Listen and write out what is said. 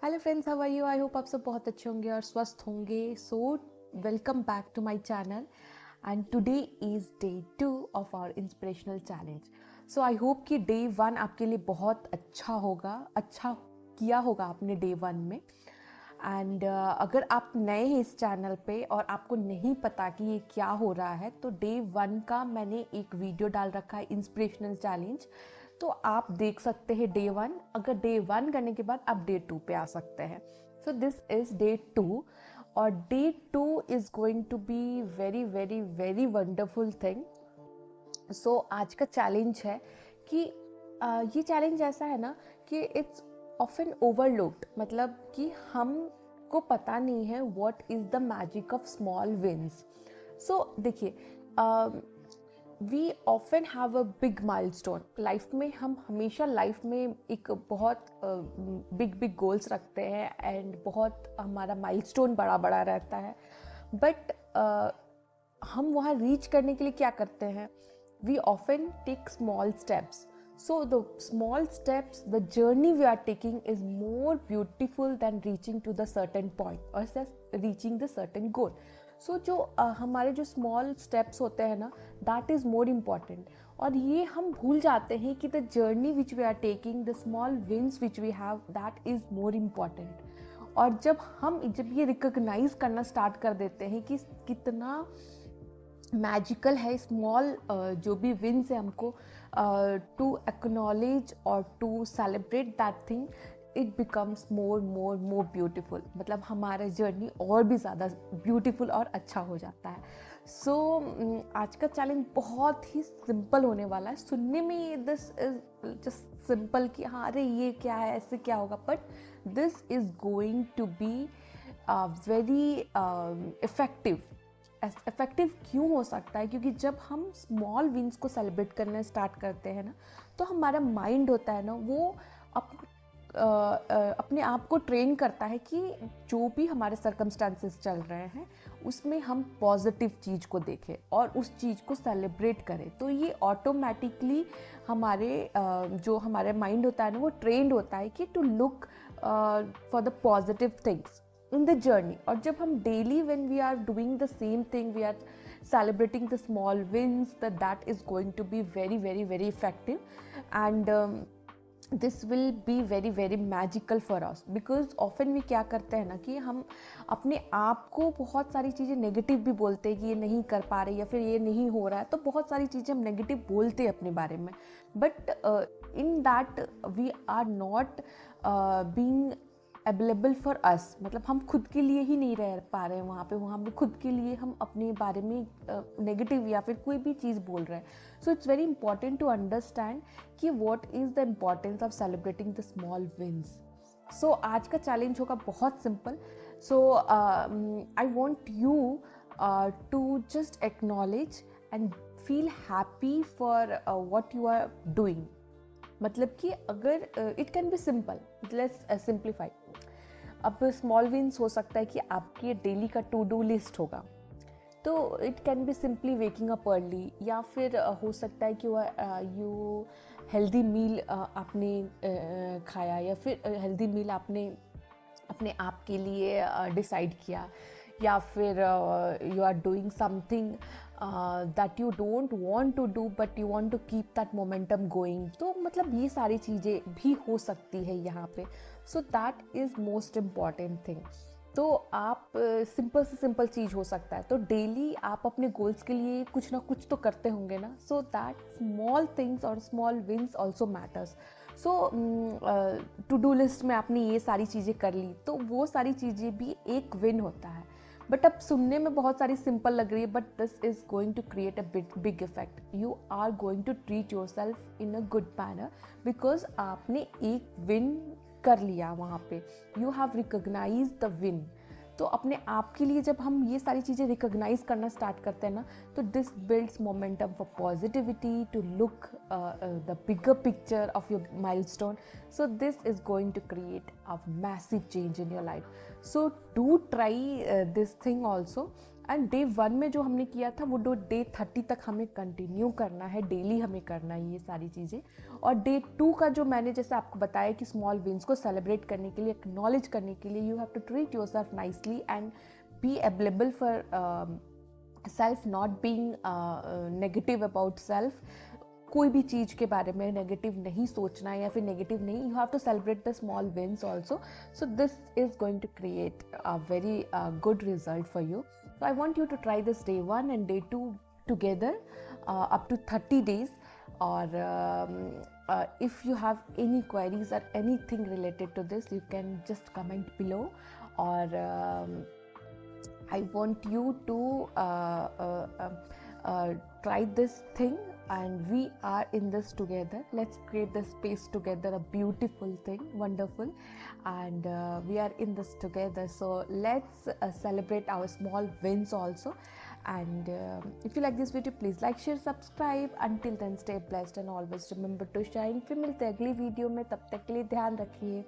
Hello friends, how are you? I hope आप सब बहुत अच्छे होंगे और स्वस्थ होंगे. So welcome back to my channel and today is day 2 of our inspirational challenge. So I hope कि डे 1 आपके लिए बहुत अच्छा होगा. अच्छा किया होगा आपने डे 1 में. एंड अगर आप नए हैं इस चैनल पे और आपको नहीं पता कि ये क्या हो रहा है, तो डे 1 का मैंने एक वीडियो डाल रखा है, इंस्पिरेशनल चैलेंज. तो आप देख सकते हैं डे 1. अगर डे 1 करने के बाद आप डे 2 पे आ सकते हैं. सो दिस इज डे 2 और day 2 is going to be very very very wonderful thing. So आज का चैलेंज है कि ये चैलेंज ऐसा है ना कि इट्स ऑफन ओवरलुक्ड. मतलब कि हमको पता नहीं है what is the magic of small wins. So देखिए, we often have a big milestone life में. हम हमेशा लाइफ में एक बहुत बिग बिग गोल्स रखते हैं एंड बहुत हमारा माइलस्टोन बड़ा बड़ा रहता है. बट हम वहाँ रीच करने के लिए क्या करते हैं? We often take small steps. So the small steps, the journey we are taking is more beautiful than reaching to the certain point or just reaching the certain goal. So जो हमारे जो small steps होते हैं ना, that is more important. और ये हम भूल जाते हैं कि the journey which we are taking, the small wins which we have, that is more important. और जब ये recognize करना start कर देते हैं कि कितना मैजिकल है स्मॉल जो भी विन्स है, हमको टू एक्नॉलेज और to celebrate that thing, it becomes more more more beautiful. मतलब हमारा जर्नी और भी ज़्यादा ब्यूटिफुल और अच्छा हो जाता है. सो आज का चैलेंज बहुत ही सिंपल होने वाला है. सुनने में ये दिस इज जस्ट सिंपल कि हाँ अरे ये क्या है, ऐसे क्या होगा, but this is going to be very effective. Effective क्यों हो सकता है? क्योंकि जब हम स्मॉल विन्स को सेलिब्रेट करना स्टार्ट करते हैं ना, तो हमारा माइंड होता है ना, वो अपने आप को ट्रेन करता है कि जो भी हमारे सर्कमस्टांसेस चल रहे हैं उसमें हम पॉजिटिव चीज़ को देखें और उस चीज़ को सेलिब्रेट करें. तो ये ऑटोमेटिकली जो हमारे माइंड होता है ना, वो ट्रेंड होता है कि to look for the positive things in the journey. और जब हम daily when we are doing the same thing, we are celebrating the small wins, that is going to be very very very effective and this will be very very magical for us. because often we क्या करते हैं ना कि हम अपने आप को बहुत सारी चीज़ें नेगेटिव भी बोलते हैं कि ये नहीं कर पा रहे या फिर ये नहीं हो रहा है. तो बहुत सारी चीज़ें हम नेगेटिव बोलते हैं अपने बारे में, but in that we are not being available for us. मतलब हम खुद के लिए ही नहीं रह पा रहे हैं वहाँ पे खुद के लिए हम अपने बारे में नेगेटिव या फिर कोई भी चीज़ बोल रहे हैं. So it's very important to understand कि what is the importance of celebrating the small wins. So आज का चैलेंज होगा बहुत simple. So I want you to just acknowledge and feel happy for what you are doing. मतलब कि अगर it can be simple, let's simplify. अब small wins हो सकता है कि आपके डेली का टू डू लिस्ट होगा, तो it can be simply waking up early, या फिर हो सकता है कि यू हेल्दी मील आपने खाया, या फिर हेल्दी मील आपने अपने आप के लिए डिसाइड किया, या फिर you are doing something that you don't want to do but you want to keep that momentum going. तो मतलब ये सारी चीज़ें भी हो सकती है यहाँ पे. So that is most important thing. तो आप सिंपल से सिंपल चीज़ हो सकता है, तो डेली आप अपने गोल्स के लिए कुछ ना कुछ तो करते होंगे ना. सो दैट स्मॉल थिंग्स और small wins also matters. So to do list में आपने ये सारी चीज़ें कर ली, तो वो सारी चीज़ें भी एक विन होता है. बट अब सुनने में बहुत सारी सिंपल लग रही है, but this is going to create a big effect. You are going to treat yourself in a good manner because आपने एक विन कर लिया वहाँ पे. You have recognize the win. तो अपने आप के लिए जब हम ये सारी चीज़ें रिकग्नाइज करना स्टार्ट करते हैं ना, तो this builds momentum for positivity to look the bigger picture of your milestone. So this is going to create a massive change in your life. So do try this thing also. And day 1 में जो हमने किया था वो day 30 तक हमें continue करना है, डेली हमें करना है ये सारी चीज़ें। और डे 2 का जो मैंने जैसे आपको बताया कि स्मॉल विंस को सेलिब्रेट करने के लिए, एक्नॉलेज करने के लिए, you have to treat yourself nicely and be available for self, not being negative about self. कोई भी चीज़ के बारे में नेगेटिव नहीं सोचना है या फिर नेगेटिव नहीं, you have to celebrate the small wins also. So this is going to create a very good result for you. So I want you to try this day 1 and day 2 together up to 30 days. Or if you have any queries or anything related to this, you can just comment below. Or I want you to try this thing, and we are in this together. Let's create this space together, a beautiful thing, wonderful, and we are in this together. So let's celebrate our small wins also. And if you like this video, please like, share, subscribe. Until then, stay blessed and always remember to shine. फिर मिलते हैं अगली video में, तब तक के लिए ध्यान रखिए।